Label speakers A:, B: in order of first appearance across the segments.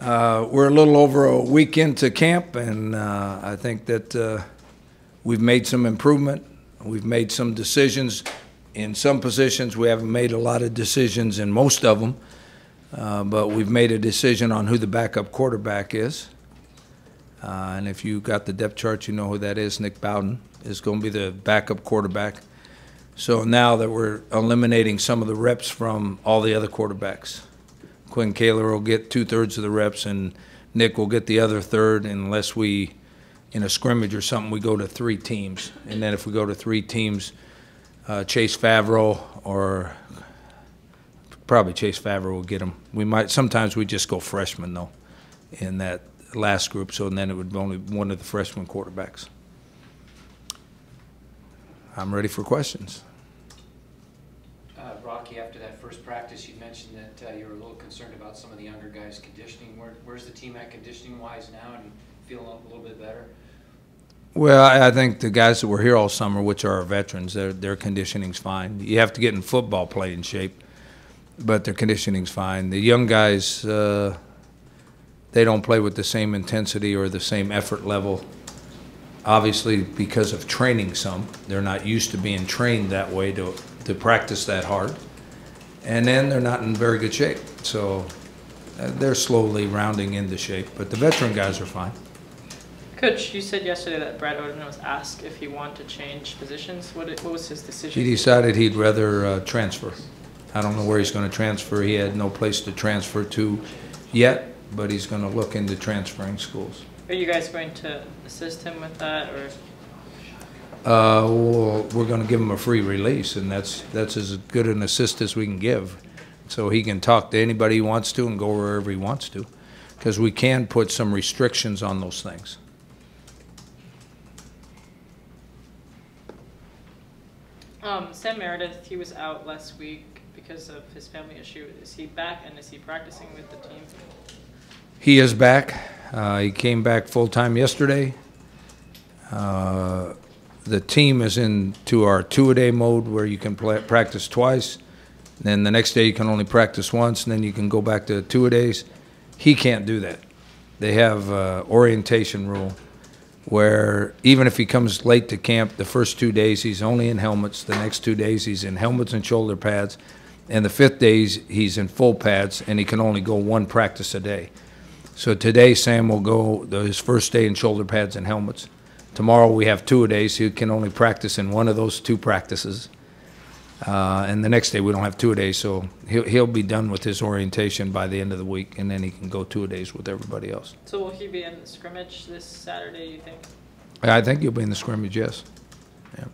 A: We're a little over a week into camp, and I think that we've made some improvement. We've made some decisions. In some positions, we haven't made a lot of decisions in most of them, but we've made a decision on who the backup quarterback is. And if you got the depth chart, you know who that is. Nick Bowden is going to be the backup quarterback. So now that we're eliminating some of the reps from all the other quarterbacks, Quinn Kaler will get 2/3 of the reps, and Nick will get the other third, unless we, in a scrimmage or something, we go to 3 teams. And then if we go to 3 teams, Chase Favreau, or probably Chase Favreau will get him. Sometimes we just go freshman, though, in that last group, so then it would be only one of the freshman quarterbacks. I'm ready for questions.
B: Rocky, after that first practice, you mentioned that you were a little concerned about some of the younger guys' conditioning. Where's the team at conditioning-wise now, and feeling a little bit better?
A: Well, I think the guys that were here all summer, which are our veterans, their conditioning's fine. You have to get in football play in shape, but their conditioning's fine. The young guys, they don't play with the same intensity or the same effort level. Obviously, because of training some, they're not used to being trained that way to practice that hard. And then they're not in very good shape. So they're slowly rounding into shape. But the veteran guys are fine.
C: Coach, you said yesterday that Brad Oden was asked if he wanted to change positions. What was his decision?
A: He decided he'd rather transfer. I don't know where he's going to transfer. He had no place to transfer to yet, but he's going to look into transferring schools.
C: Are you guys going to assist him with that, or?
A: Well, we're going to give him a free release, and that's as good an assist as we can give. So he can talk to anybody he wants to and go wherever he wants to, because we can put some restrictions on those things.
C: Sam Meredith, he was out last week because of his family issue. Is he back, and is he practicing with the team?
A: He is back. He came back full-time yesterday. The team is into our 2-a-day mode, where you can practice twice. Then the next day you can only practice once, and then you can go back to 2-a-days. He can't do that. They have orientation rule where even if he comes late to camp, the first 2 days he's only in helmets. The next 2 days he's in helmets and shoulder pads. And the 5th days he's in full pads, and he can only go 1 practice a day. So today Sam will go his first day in shoulder pads and helmets. Tomorrow we have 2-a-days, so he can only practice in one of those 2 practices. And the next day we don't have 2-a-days, so he'll be done with his orientation by the end of the week, and then he can go 2-a-days with everybody else.
C: So will he be in the scrimmage this Saturday, you think?
A: I think he'll be in the scrimmage, yes. Yeah.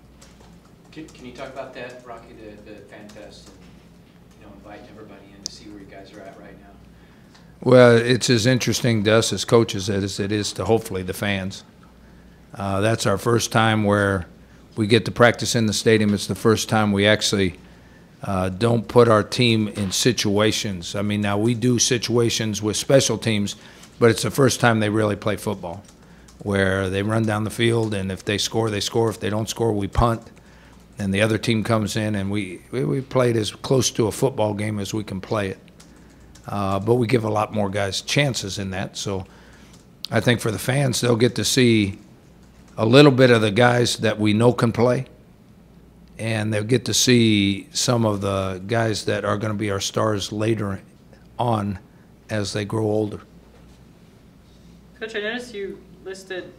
B: Can you talk about that, Rocky, the Fan Fest, and inviting everybody in to see where you guys are at right now?
A: Well, it's as interesting to us as coaches as it is to hopefully the fans. That's our first time where we get to practice in the stadium. It's the first time we actually don't put our team in situations. I mean, now we do situations with special teams, but it's the first time they really play football, where they run down the field, and if they score, they score. If they don't score, we punt, and the other team comes in, and we play it as close to a football game as we can play it. But we give a lot more guys chances in that. So I think for the fans, they'll get to see a little bit of the guys that we know can play, and they'll get to see some of the guys that are going to be our stars later on as they grow older.
C: Coach, I noticed you listed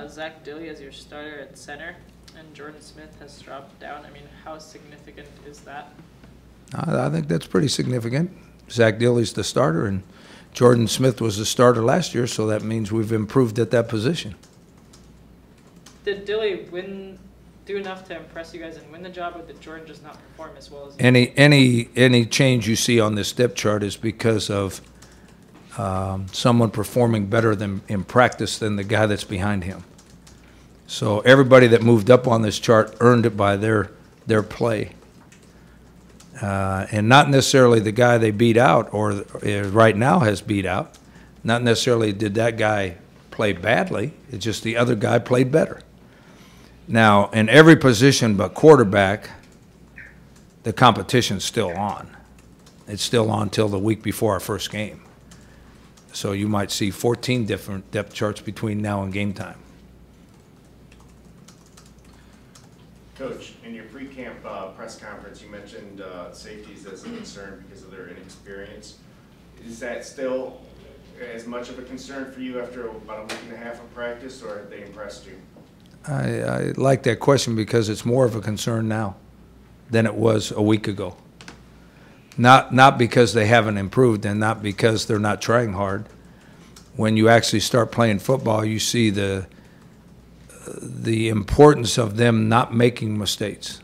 C: Zach Dilley as your starter at center, and Jordan Smith has dropped down. I mean, how significant is that?
A: I think that's pretty significant. Zach Dilley's the starter, and Jordan Smith was the starter last year, so that means we've improved at that position.
C: Did Dilley do enough to impress you guys and win the job, or did Jordan just not perform as well as he
A: Any change you see on this depth chart is because of someone performing better in practice than the guy that's behind him. So everybody that moved up on this chart earned it by their play. And not necessarily the guy they beat out or right now has beat out. Not necessarily did that guy play badly. It's just the other guy played better. Now, in every position but quarterback, the competition's still on. It's still on till the week before our first game. So you might see 14 different depth charts between now and game time.
D: Coach, in your pre-camp press conference, you mentioned safeties as a concern because of their inexperience. Is that still as much of a concern for you after about a week and a half of practice, or have they impressed you?
A: I like that question because it's more of a concern now than it was a week ago. Not because they haven't improved and not because they're not trying hard. When you actually start playing football, you see the importance of them not making mistakes.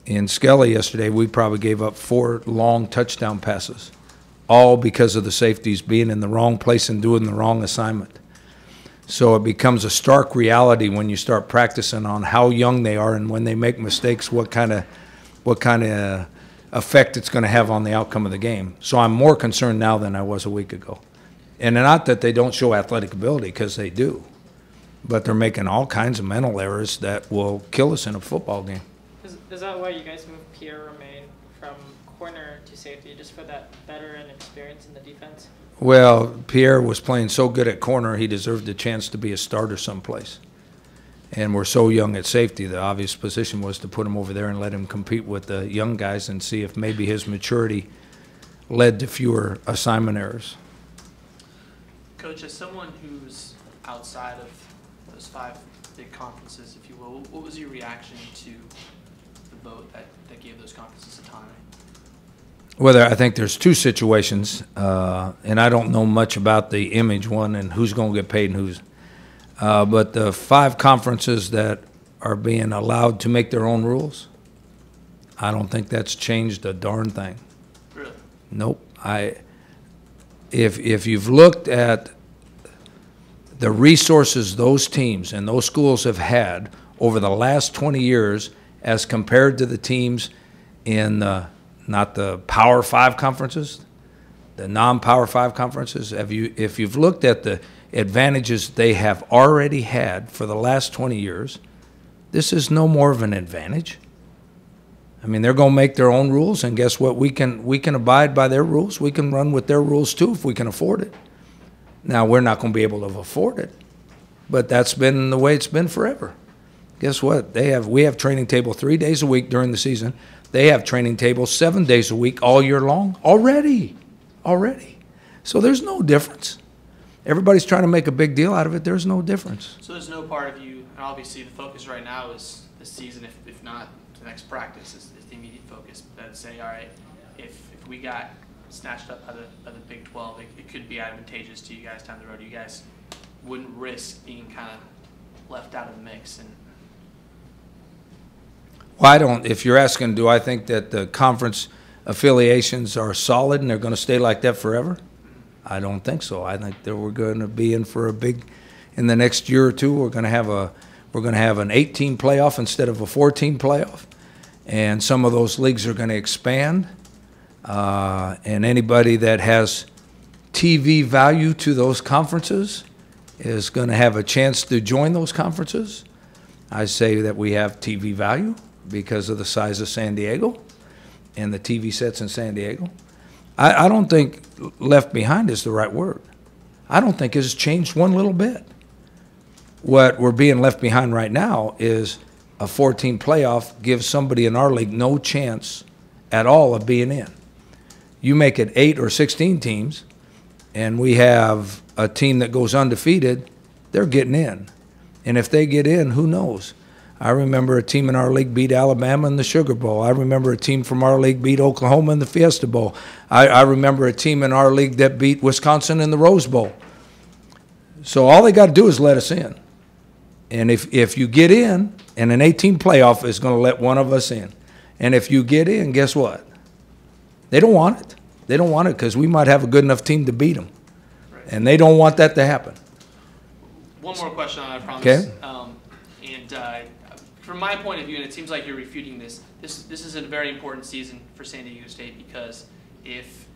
A: In Skelly yesterday, we probably gave up 4 long touchdown passes, all because of the safeties being in the wrong place and doing the wrong assignment. So it becomes a stark reality when you start practicing on how young they are and when they make mistakes, what kind of effect it's going to have on the outcome of the game. So I'm more concerned now than I was a week ago. And not that they don't show athletic ability, because they do, but they're making all kinds of mental errors that will kill us in a football game.
C: Is that why you guys moved Pierre Romain from corner to safety, just for that veteran experience in the defense?
A: Well, Pierre was playing so good at corner, he deserved a chance to be a starter someplace. And we're so young at safety, the obvious position was to put him over there and let him compete with the young guys and see if maybe his maturity led to fewer assignment errors.
E: Coach, as someone who's outside of those 5 big conferences, if you will, what was your reaction to the vote that gave those conferences autonomy?
A: Well, I think there's 2 situations, and I don't know much about the image one and who's going to get paid and who's. But the 5 conferences that are being allowed to make their own rules, I don't think that's changed a darn thing.
E: Really?
A: Nope. If you've looked at the resources those teams and those schools have had over the last 20 years as compared to the teams in not the Power 5 conferences, the non-Power 5 conferences, if you've looked at the advantages they have already had for the last 20 years, this is no more of an advantage. I mean, they're going to make their own rules, and guess what? We can abide by their rules. We can run with their rules too if we can afford it. Now, we're not going to be able to afford it, but that's been the way it's been forever. Guess what? We have training table 3 days a week during the season. They have training tables 7 days a week all year long already. So there's no difference. Everybody's trying to make a big deal out of it. There's no difference.
E: So there's no part of you, and obviously the focus right now is this season, if not the next practice, is the immediate focus. But I'd say, all right, if we got snatched up by the Big 12, it could be advantageous to you guys down the road. You guys wouldn't risk being kind of left out of the mix. And
A: Well, I don't. If you're asking, do I think that the conference affiliations are solid and they're going to stay like that forever? I don't think so. I think that we're going to be in for in the next year or two, we're going to have an 8-team playoff instead of a 4-team playoff, and some of those leagues are going to expand. And anybody that has TV value to those conferences is going to have a chance to join those conferences. I say that we have TV value because of the size of San Diego and the TV sets in San Diego. I don't think left behind is the right word. I don't think it's changed one little bit. What we're being left behind right now is a 14 playoff gives somebody in our league no chance at all of being in. You make it 8 or 16 teams, and we have a team that goes undefeated, they're getting in. And if they get in, who knows? I remember a team in our league beat Alabama in the Sugar Bowl. I remember a team from our league beat Oklahoma in the Fiesta Bowl. I remember a team in our league that beat Wisconsin in the Rose Bowl. So all they got to do is let us in. And if you get in, and an 18 playoff is going to let one of us in. And if you get in, guess what? They don't want it. They don't want it because we might have a good enough team to beat them.
E: right.
A: And they don't want that to happen.
E: One more question on it, I promise.
A: Okay.
E: From my point of view, and it seems like you're refuting this is a very important season for San Diego State, because if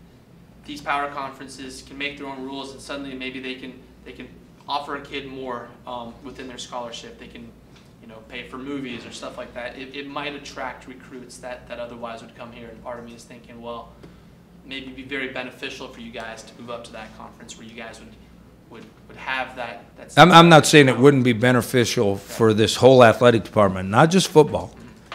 E: these power conferences can make their own rules and suddenly maybe they can offer a kid more within their scholarship, they can pay for movies or stuff like that, it might attract recruits that otherwise would come here. And part of me is thinking, well, maybe be very beneficial for you guys to move up to that conference where you guys would have that.
A: I'm not saying it wouldn't be beneficial for this whole athletic department, not just football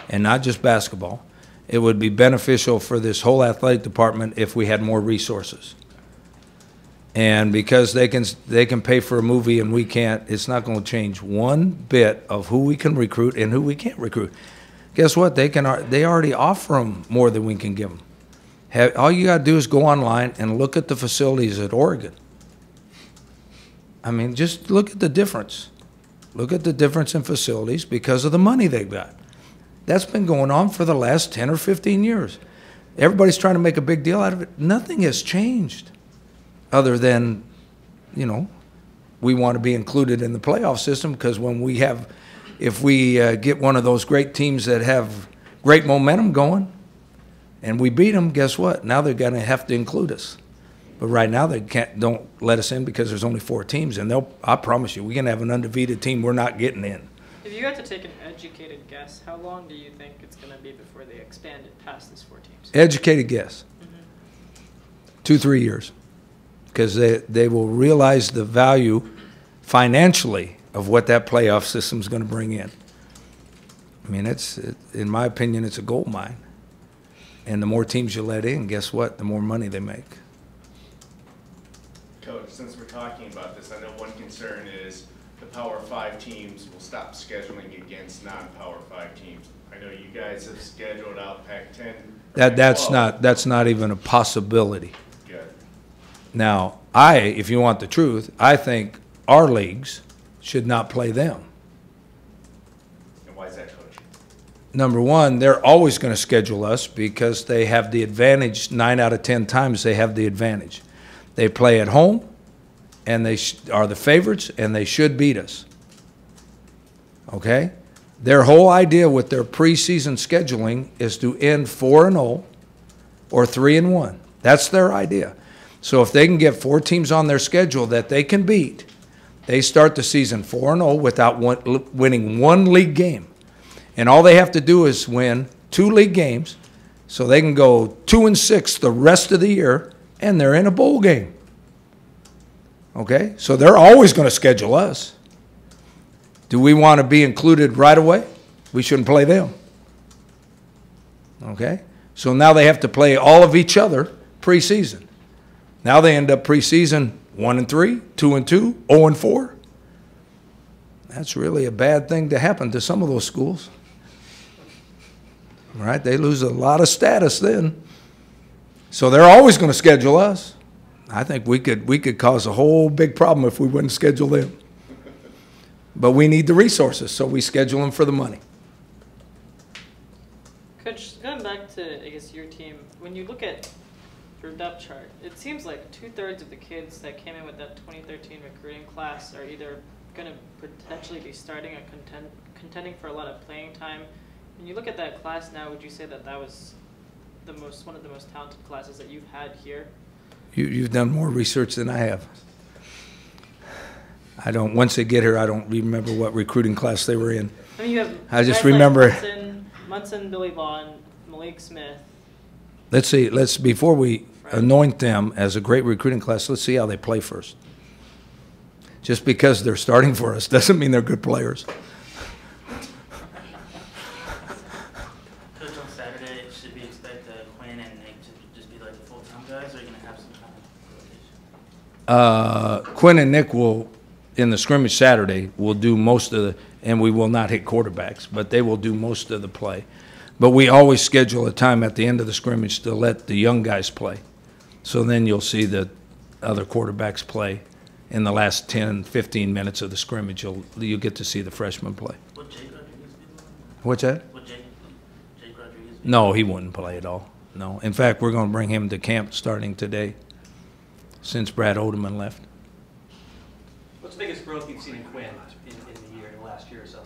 A: and not just basketball. It would be beneficial for this whole athletic department if we had more resources. And because they can pay for a movie and we can't, it's not going to change one bit of who we can recruit and who we can't recruit. Guess what? They already offer them more than we can give them. All you got to do is go online and look at the facilities at Oregon. I mean, just look at the difference. Look at the difference in facilities because of the money they've got. That's been going on for the last 10 or 15 years. Everybody's trying to make a big deal out of it. Nothing has changed other than, you know, we want to be included in the playoff system because if we get one of those great teams that have great momentum going and we beat them, guess what? Now they're going to have to include us. But right now they don't let us in because there's only 4 teams, and I promise you, we're going to have an undefeated team we're not getting in.
C: If you had to take an educated guess, how long do you think it's going to be before they expand it past these 4 teams?
A: Educated guess. 2-3 years. Because they will realize the value financially of what that playoff system is going to bring in. I mean, in my opinion, it's a gold mine. And the more teams you let in, guess what? The more money they make.
D: Coach, since we're talking about this, I know one concern is the Power 5 teams will stop scheduling against non-Power 5 teams. I know you guys have scheduled out Pac-10.
A: That's not even a possibility.
D: Good.
A: Now, if you want the truth, I think our leagues should not play them.
D: And why is that, Coach?
A: Number one, they're always going to schedule us because they have the advantage. 9 out of 10 times they have the advantage. They play at home, and they are the favorites, and they should beat us. Okay? Their whole idea with their preseason scheduling is to end 4-0 or 3-1. That's their idea. So if they can get 4 teams on their schedule that they can beat, they start the season 4-0 without winning 1 league game. And all they have to do is win 2 league games so they can go 2-6 the rest of the year, and they're in a bowl game. Okay? So they're always going to schedule us. Do we want to be included right away? We shouldn't play them. Okay? So now they have to play all of each other preseason. Now they end up preseason 1-3, 2-2, 0-4. That's really a bad thing to happen to some of those schools. Right? They lose a lot of status then. So they're always going to schedule us. I think we could cause a whole big problem if we wouldn't schedule them. But we need the resources, so we schedule them for the money.
C: Coach, going back to, I guess, your team, when you look at your depth chart, it seems like 2/3 of the kids that came in with that 2013 recruiting class are either going to potentially be starting or contending for a lot of playing time. When you look at that class now, would you say that was one of the most talented classes that you've had here?
A: You've done more research than I have. Once they get here, I don't remember what recruiting class they were in.
C: I mean, you have
A: I just
C: guys
A: remember.
C: Like Munson, Billy Vaughn, Malik Smith.
A: Let's see. Before we anoint them as a great recruiting class, let's see how they play first. Just because they're starting for us doesn't mean they're good players.
F: Coach, on Saturday, should we expect Quinn and Nick to just be like the full-time guys, or are you going to have some kind of rotation?
A: Quinn and Nick will, in the scrimmage Saturday, will do most of the, and we will not hit quarterbacks, but they will do most of the play. But we always schedule a time at the end of the scrimmage to let the young guys play. So then you'll see the other quarterbacks play in the last 10, 15 minutes of the scrimmage. You'll get to see the freshmen play.
F: Would Jake Rodriguez be the one?
A: What's that?
F: Would Jake Rodriguez be
A: No, he wouldn't play at all. No. In fact, we're going to bring him to camp starting today since Brad Odeman left.
B: What's the biggest growth you've seen in Quinn in the last year or so?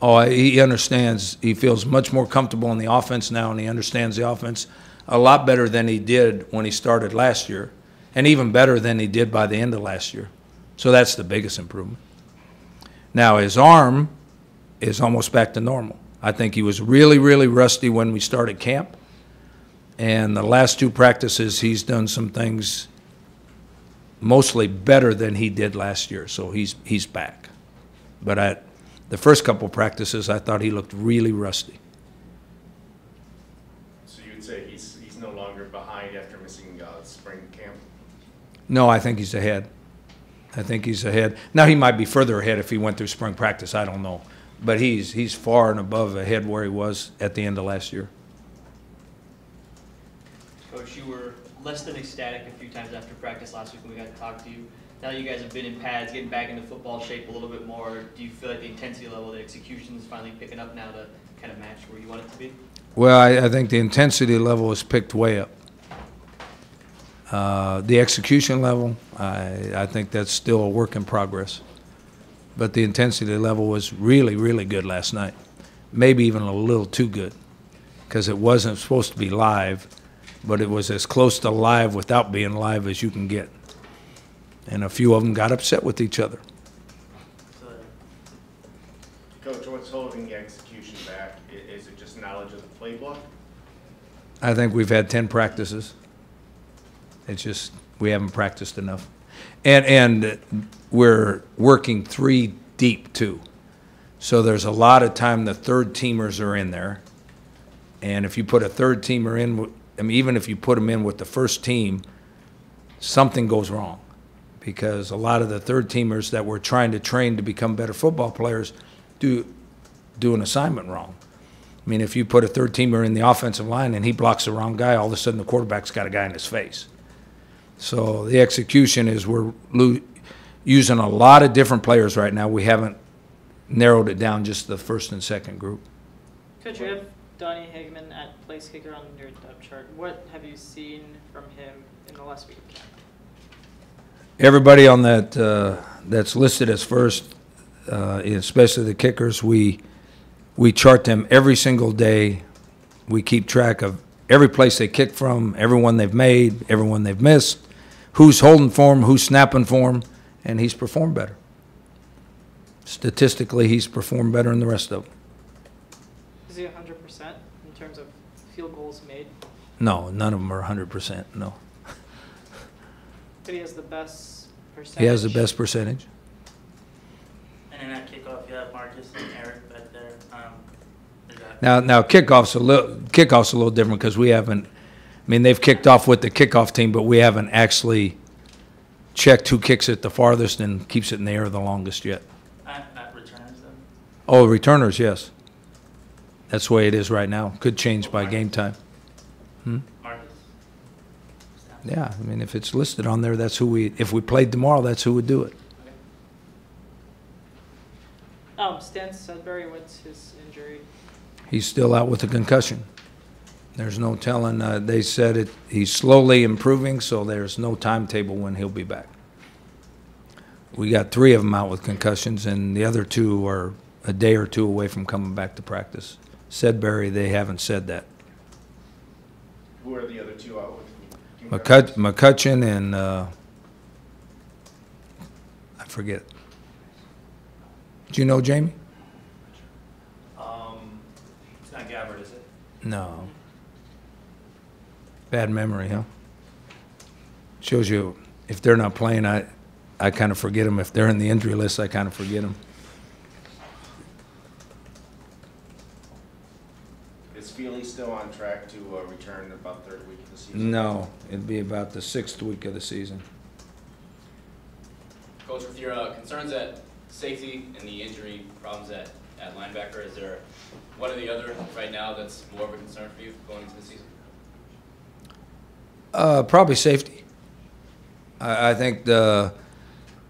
A: Oh, he understands. He feels much more comfortable in the offense now, and he understands the offense a lot better than he did when he started last year, and even better than he did by the end of last year. So that's the biggest improvement. Now, his arm is almost back to normal. I think he was really, really rusty when we started camp, And the last 2 practices, he's done some things mostly better than he did last year, so he's back. But the first couple practices, I thought he looked really rusty.
D: So you would say he's no longer behind after missing spring camp?
A: No, I think he's ahead. I think he's ahead. Now, he might be further ahead if he went through spring practice. I don't know. But he's far and above ahead where he was at the end of last year.
G: Coach, you were less than ecstatic a few times after practice last week when we got to talk to you. Now that you guys have been in pads, getting back into football shape a little bit more, do you feel like the intensity level, the execution is finally picking up now to kind of match where you want it to be?
A: Well, I think the intensity level is picked way up. The execution level, I think that's still a work in progress. But the intensity level was really, really good last night. Maybe even a little too good, because it wasn't supposed to be live, but it was as close to live without being live as you can get. And a few of them got upset with each other.
D: Coach, what's holding the execution back? Is it just knowledge of the playbook?
A: I think we've had 10 practices. It's just we haven't practiced enough. And we're working 3 deep, too. So there's a lot of time the third teamers are in there. And if you put a third teamer in, I mean, even if you put them in with the first team, something goes wrong. Because a lot of the third teamers that we're trying to train to become better football players do an assignment wrong. I mean, if you put a third teamer in the offensive line and he blocks the wrong guy, all of a sudden the quarterback's got a guy in his face. So the execution is we're using a lot of different players right now. We haven't narrowed it down just the first and second group.
C: Coach, you have Donnie Hagman at place kicker on your depth chart. What have you seen from him in the last week of camp?
A: Everybody on that that's listed as first, especially the kickers, we chart them every single day. We keep track of every place they kick from, everyone they've made, everyone they've missed, who's holding for them, who's snapping for them, and he's performed better. Statistically, he's performed better than the rest of them.
C: Is he 100% in terms of field goals made?
A: No, none of them are 100%, no.
C: But he has the best percentage.
A: He has the best percentage.
F: And in that kickoff, you have Marcus and Eric back there.
A: Now kickoff's a little different because we haven't. I mean, they've kicked off with the kickoff team, but we haven't actually checked who kicks it the farthest and keeps it in the air the longest yet.
F: At returners, though?
A: Oh, returners, yes. That's the way it is right now. Could change by game time.
F: Marcus.
A: Yeah, I mean, if it's listed on there, that's who we. If we played tomorrow, that's who would do it.
C: Stan Sudbury, what's his injury?
A: He's still out with a concussion. There's no telling. They said he's slowly improving, so there's no timetable when he'll be back. We got 3 of them out with concussions, and the other 2 are a day or 2 away from coming back to practice. Sudbury, they haven't said that.
D: Who are the other 2 out with?
A: McCutcheon and I forget. Do you know Jamie?
B: It's not Gabbard, is it?
A: No. Bad memory, huh? Shows you if they're not playing, I kind of forget them. If they're in the injury list, I kind of forget them.
D: Is Feely still on track to return about the 3rd week of the season?
A: No, it'd be about the 6th week of the season.
H: Coach, with your concerns at safety and the injury problems at linebacker, is there one or the other right now that's more of a concern for you going into the season?
A: Probably safety. I think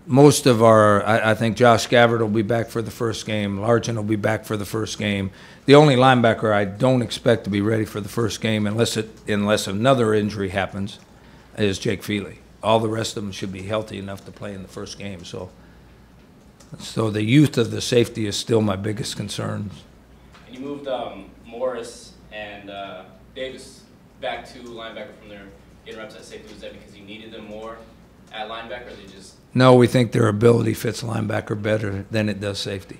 A: most of our, I think Josh Gabbard will be back for the first game. Largent will be back for the first game. The only linebacker I don't expect to be ready for the first game unless another injury happens is Jake Feely. All the rest of them should be healthy enough to play in the first game. So the youth of the safety is still my biggest concern.
H: And you moved Morris and Davis back to linebacker from their getting reps at safety. Was that because you needed them more at linebacker, or they just?
A: No, we think their ability fits linebacker better than it does safety.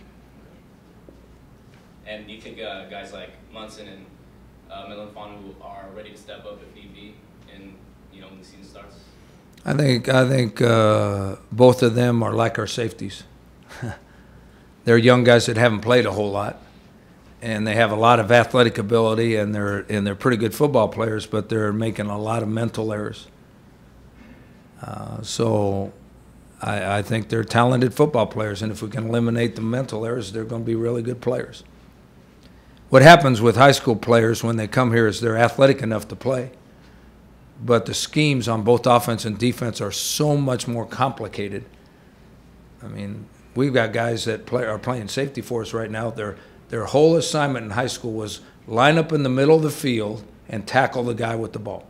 H: And do you think guys like Munson and Miller and Fawn, who are ready to step up if need be, and when the season starts?
A: I think both of them are like our safeties. They're young guys that haven't played a whole lot, and they have a lot of athletic ability, and they're pretty good football players, but they're making a lot of mental errors. So I think they're talented football players, and if we can eliminate the mental errors, they're going to be really good players. What happens with high school players when they come here is they're athletic enough to play, but the schemes on both offense and defense are so much more complicated. I mean, we've got guys that are playing safety for us right now. Their whole assignment in high school was line up in the middle of the field and tackle the guy with the ball.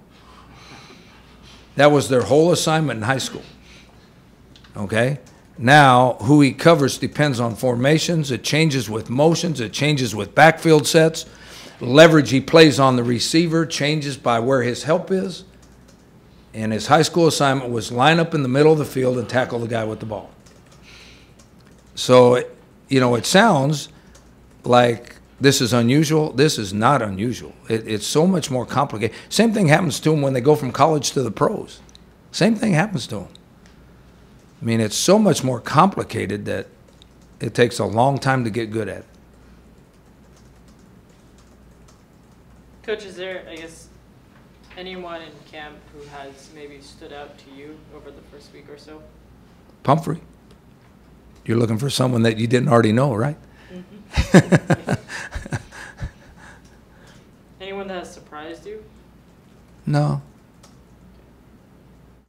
A: That was their whole assignment in high school. Okay? Now, who he covers depends on formations. It changes with motions. It changes with backfield sets. Leverage he plays on the receiver changes by where his help is. And his high school assignment was line up in the middle of the field and tackle the guy with the ball. So, it sounds like this is unusual. This is not unusual. It's so much more complicated. Same thing happens to them when they go from college to the pros. Same thing happens to them. I mean, it's so much more complicated that it takes a long time to get good at it.
C: Coach, is there, I guess, anyone in camp who has maybe stood out to you over the first week or so?
A: Pumphrey. You're looking for someone that you didn't already know, right?
C: Mm-hmm. Anyone that has surprised you?
A: No.